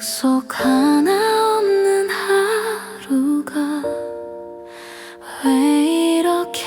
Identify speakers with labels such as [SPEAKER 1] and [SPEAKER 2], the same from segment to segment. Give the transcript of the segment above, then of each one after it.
[SPEAKER 1] 약속 하나 없는 하루가 왜 이렇게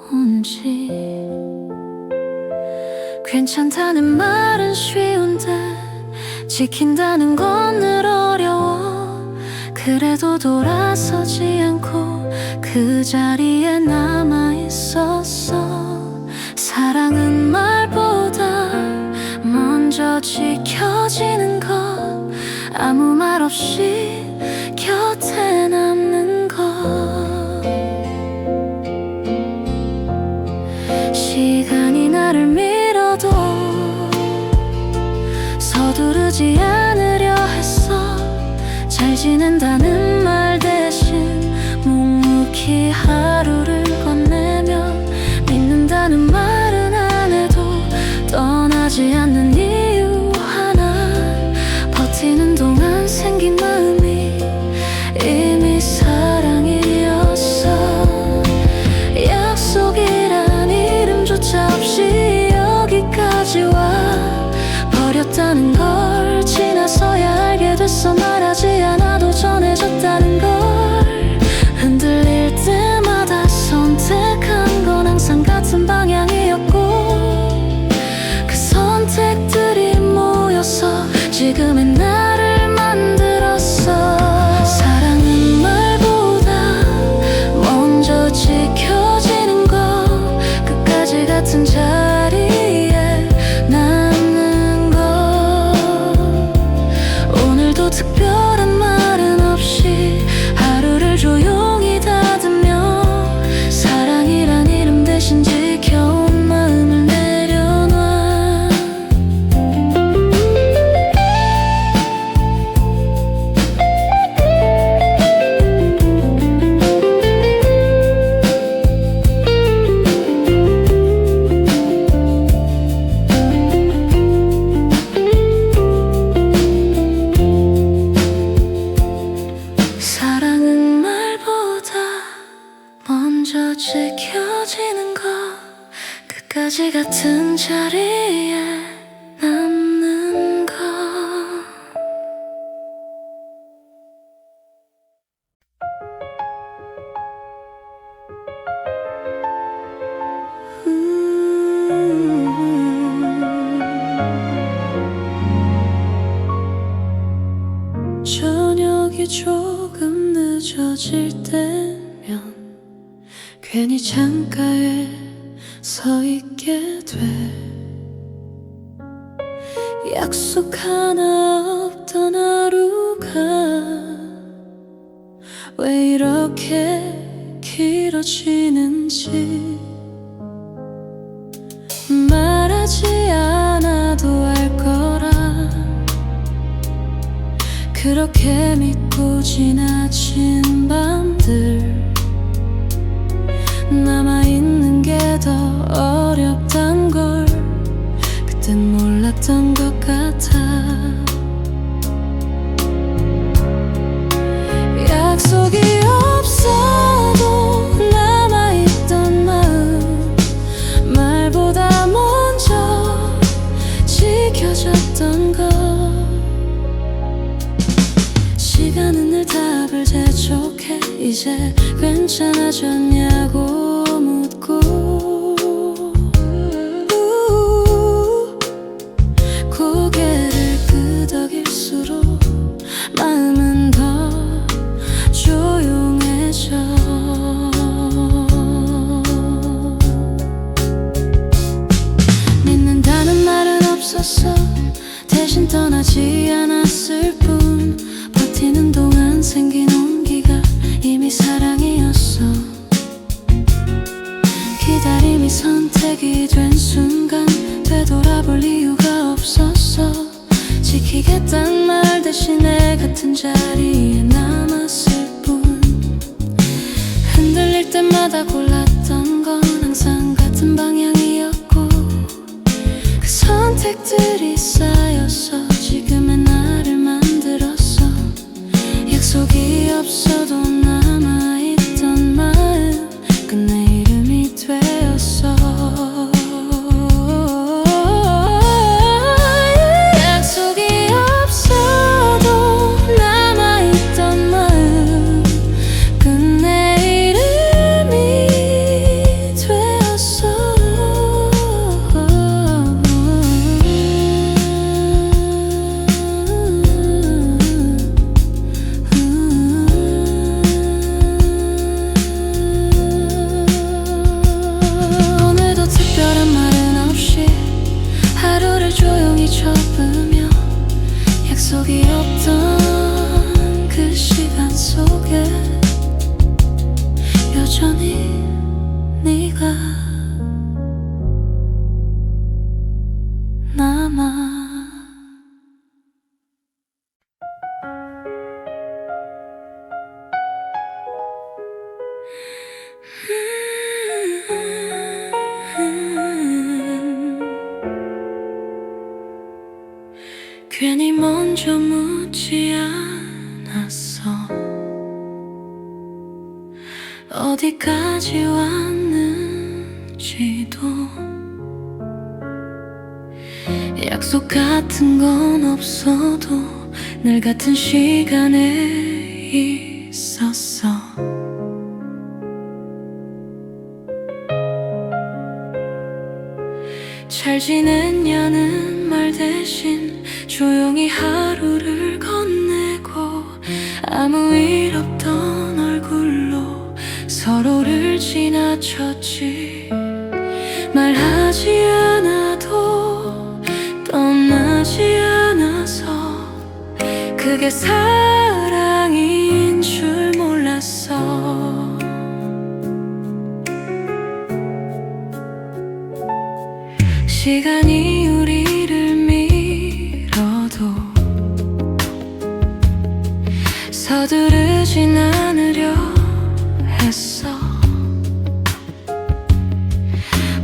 [SPEAKER 1] 무거운지. 괜찮다는 말은 쉬운데 지킨다는 건 늘 어려워. 그래도 돌아서지 않고 그 자리에 남아있었어. 사랑은 말보다 먼저 지켜지는 것, 아무 말 없이 곁에 남는 것. 시간이 나를 밀어도 서두르지 않으려 했어. 잘 지낸다는 말 대신 묵묵히 하루를 건네며 믿는다는 말은 안 해도 떠나지 않는 이유 하나. 버티는 동안 생긴 마음이 이미 사랑이었어. 약속이란 이름조차 없이 여기까지 와 버렸다는 걸 지나서야 알게 됐어. 말하지 않아도 전해졌다는 걸. 흔들릴 때마다 선택한 건 항상 같은 방향이었고, 그 선택들이 모여서 지금의 나를 만들었어. 사랑은 말보다 먼저 지켜지는 것, 끝까지 같은 자리에 남는 것. 오늘도 특별한 말은 없이 하루를 조용히 다듬며 사랑이란 이름 대신 지켜온 마음을 내려놔. 사랑은 말보다 먼저 지켜지는 것, 끝까지 같은 자리에 남는 것. 저녁이 조금 늦어질 때면 괜히 창가에 서 있게 돼. 약속 하나 없던 하루가 왜 이렇게 길어지는지. 말하지 않아도 알 거라 그렇게 믿고 지나친 밤들. 남아있는 게 더 어렵단 걸 그땐 몰랐던 것 같아. 약속이 없어도 남아있던 마음, 말보다 먼저 지켜졌던 것. 시간은 늘 답을 재촉해. 이제 괜찮아졌냐고 묻고 고개를 끄덕일수록 마음은 더 조용해져. 믿는다는 말은 없었어. 대신 떠나지 않았을 뿐. 버티는 동안 생긴 온기가 이미 사랑이었어. 기다림이 선택이 된 순간 되돌아볼 이유가 없었어. 지키겠단 말 대신에 같은 자리에 남았을 뿐. 흔들릴 때마다 골랐던 건 항상 같은 방향이었고, 그 선택들이 쌓여서 지금의 나를 만들었어. 약속이 없어도 남아있던 마음 끝내 이름이 되었어. 약속 접으며 약속이 없던 그 시간 속에 여전히 네가 남아. 괜히 먼저 묻지 않았어. 어디까지 왔는지도 약속 같은 건 없어도 늘 같은 시간에 있었어. 잘 지냈냐는 말 대신 조용히 하루를 건네고 아무 일 없던 얼굴로 서로를 지나쳤지. 말하지 않아도 떠나지 않아서 그게 사랑인 줄 몰랐어. 시간이 우리를 밀어도 서두르진 않으려 했어.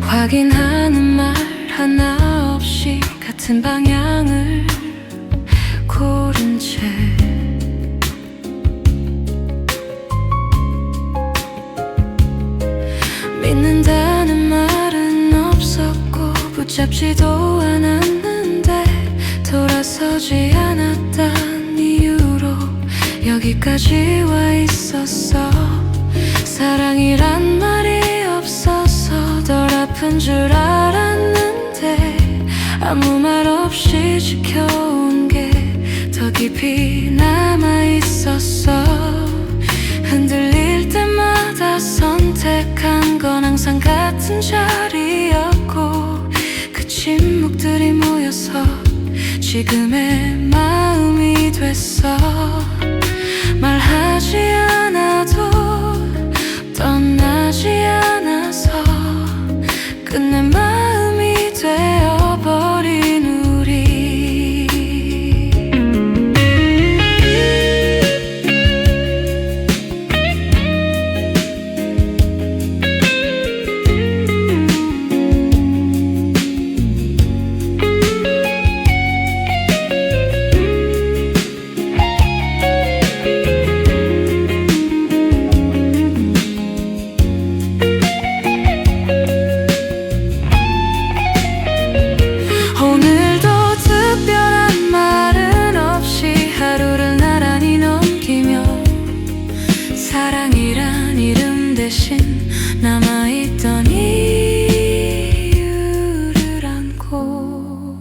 [SPEAKER 1] 확인하는 말 하나 없이 같은 방향을 고른 채 믿는다는 말은 없었고 붙잡지도 않았는데 돌아서지 않았단 이유로 여기까지 와 있었어. 사랑이란 말이 없어서 덜 아픈 줄 알았는데 아무 말 없이 지켜온 게 더 깊이 남아있었어. 흔들릴 때마다 선택한 건 항상 같은 자리였고 그 침묵들이 모여서 지금의 마음이 됐어. 말하지 않아도 떠나지 않아서 끝내 마음이 되어버린 우리. 사랑이란 이름 대신 남아있던 이유를 안고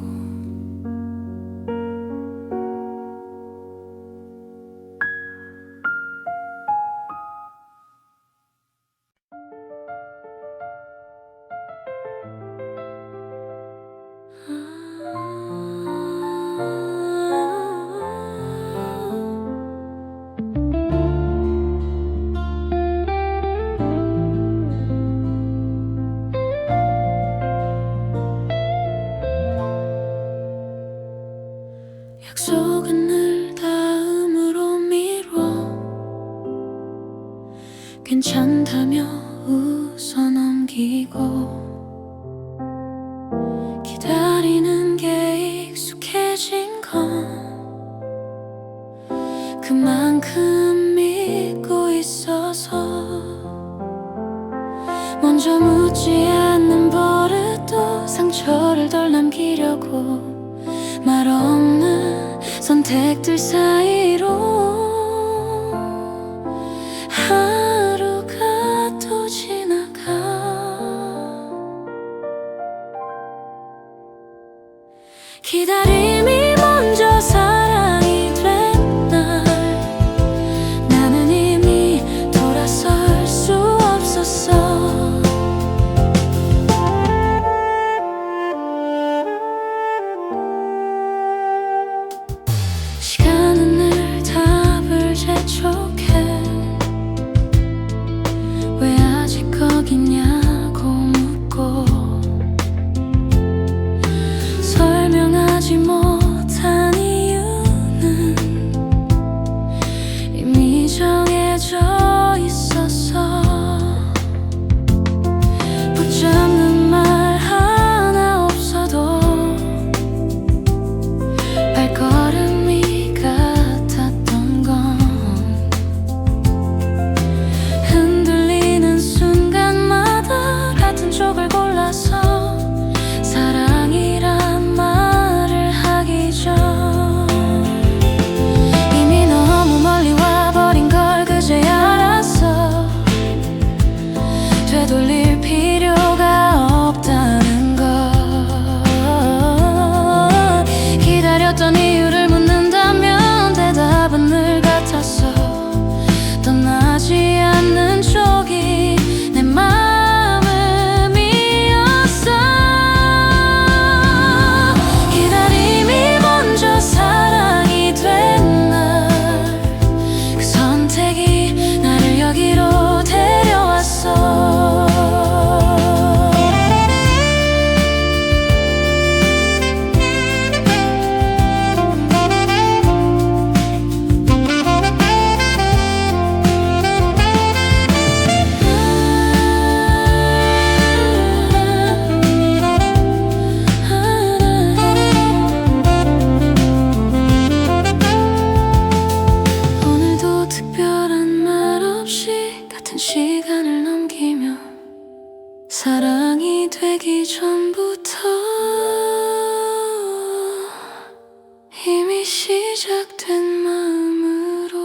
[SPEAKER 1] 약속은 늘 다음으로 미뤄 괜찮다며 웃어 넘기고 기다리는 게 익숙해진 건 그만큼 믿고 있어서 먼저 묻지 않는 버릇도 상처를 덜 남기려고 말 없는 선택들 사이로 하루가 또 지나가. 기다림이 먼저 사랑이 된 날 나는 이미 돌아설 수 없었어. 기다렸던 이유를 묻는다면 대답은 늘 같았어. 떠나지 않는 쪽이 내 마음이었어. 기다림이 먼저 사랑이 된 날, 그 선택이 나를 여기로 데려왔어. 시간을 넘기며 사랑이 되기 전부터 이미 시작된 마음으로.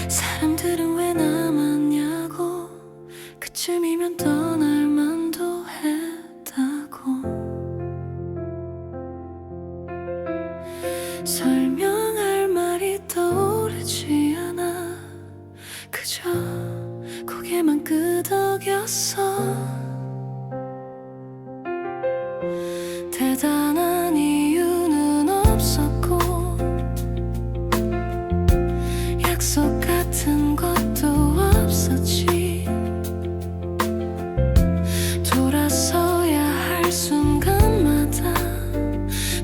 [SPEAKER 1] 사람들은 왜 남았냐고, 그쯤이면 떠날 만도 했다고. 설명할 말이 떠오르지 않아. 그저 고개만 끄덕였어. 대단한 이유는 없었고 약속 같은 것도 없었지. 돌아서야 할 순간마다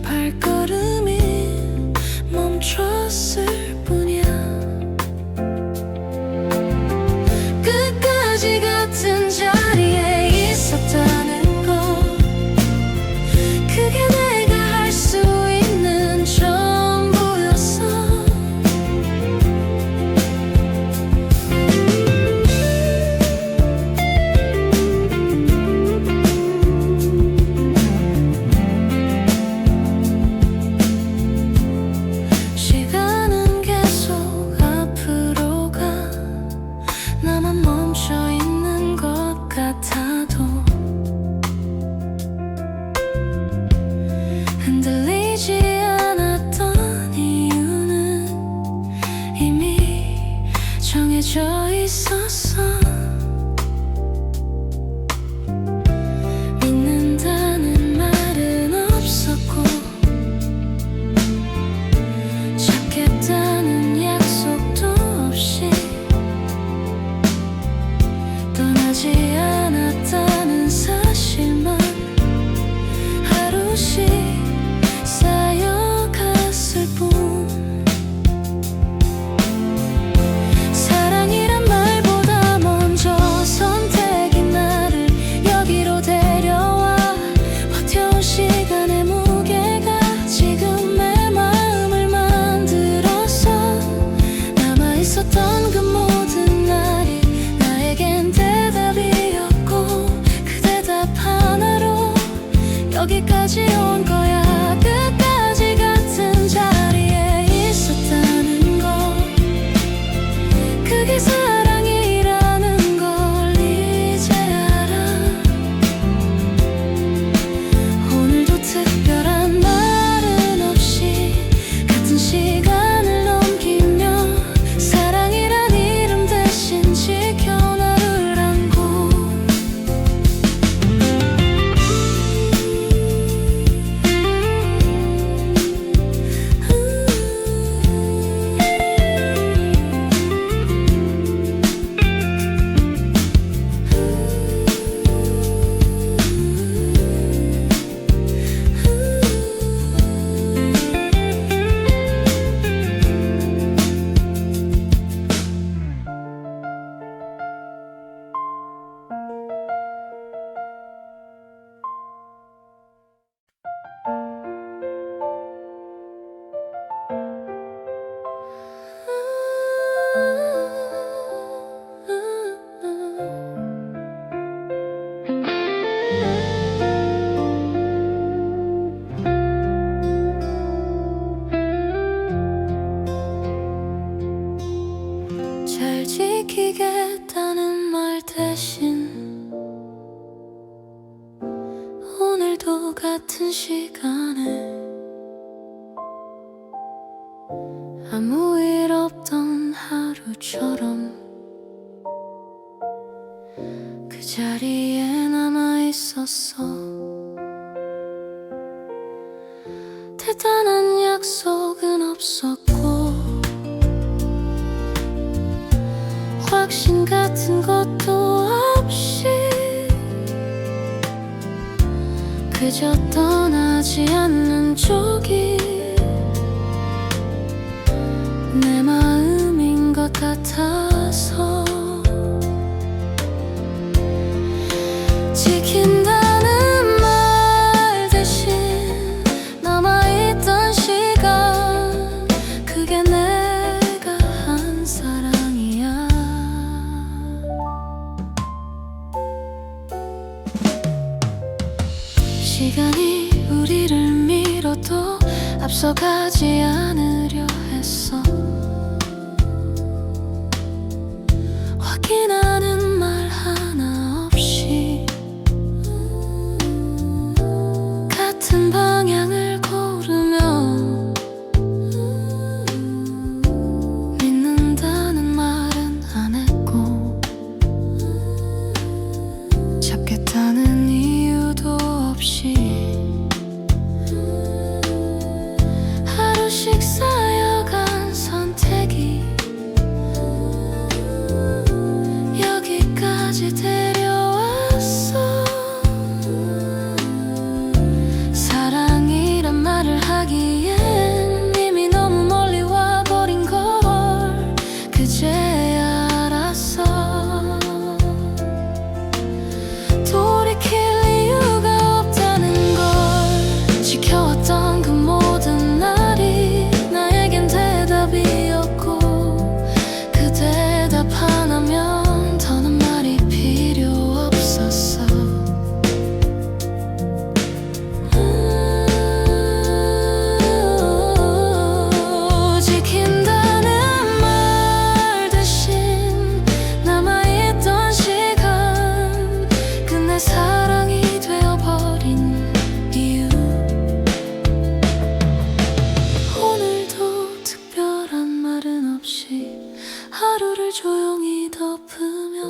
[SPEAKER 1] 발걸음이 멈췄을 뿐이야. 끝까지 같은 자리에 있었다는 것, 그게 내가 할 수 있는 전부였어. 시간은 계속 앞으로 가. 나만 멈춰 있는 것 같아도 흔들리지 않았던 이유는 이미 정해져 있었어. 믿는다는 말은 없었고 찾겠다는 약속도 없이 떠나지 않았다는 사실만 하루씩 쌓여갔을 뿐. 사랑이란 말보다 먼저 선택이 나를 여기로 데려와. 버텨온 시간의 무게가 지금 내 마음을 만들었어. 남아있었던 그 모든 날이 나에겐 대답이었고, 그 대답 하나로 여기까지 온 거야. 끝까지 같은 자리에 있었다는 것, 그게 사랑이라는 걸 이제 알아. 오늘도 특별한 말은 없이 같은 시간을 넘기며 사랑이란 이름 대신 지켜 나를 안고. 같은 시간에 아무 일 없던 하루처럼 그 자리에 남아 있었어. 대단한 약속은 없었고 확신 같은 것도 없이 그저 떠나지 않는 쪽이 내 마음인 것 같아서 지킨다는 말 대신 남아있던 시간, 그게 내가 한 사랑이야. 시간이 우리를 밀어도 앞서가지 않으려 했어. 확인하는 말 하나 없이 같은 방향을 고르며 믿는다는 말은 안 했고 잡겠다는 이유도 없이 하루씩 쌓여간 선택이 여기까지 데려왔어. 사랑이란 말을 하기엔 이미 너무 멀리 와버린 걸 그제야 알았어. 돌이킬 이유가 없다는 걸 지켜왔던 그 모든 날이 나에겐 대답이었고 그 대답 하나면 더는 말이 필요 없었어. 지킨다는 말 대신 남아있던 시간, 그 내 사랑이 되어버린 이유. 오늘도 특별한 말은 없이 하루를 조용히 덮으며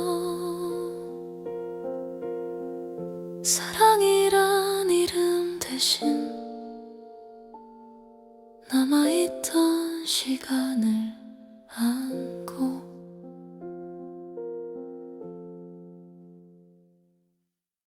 [SPEAKER 1] 사랑이란 이름 대신 남아있던 시간을 안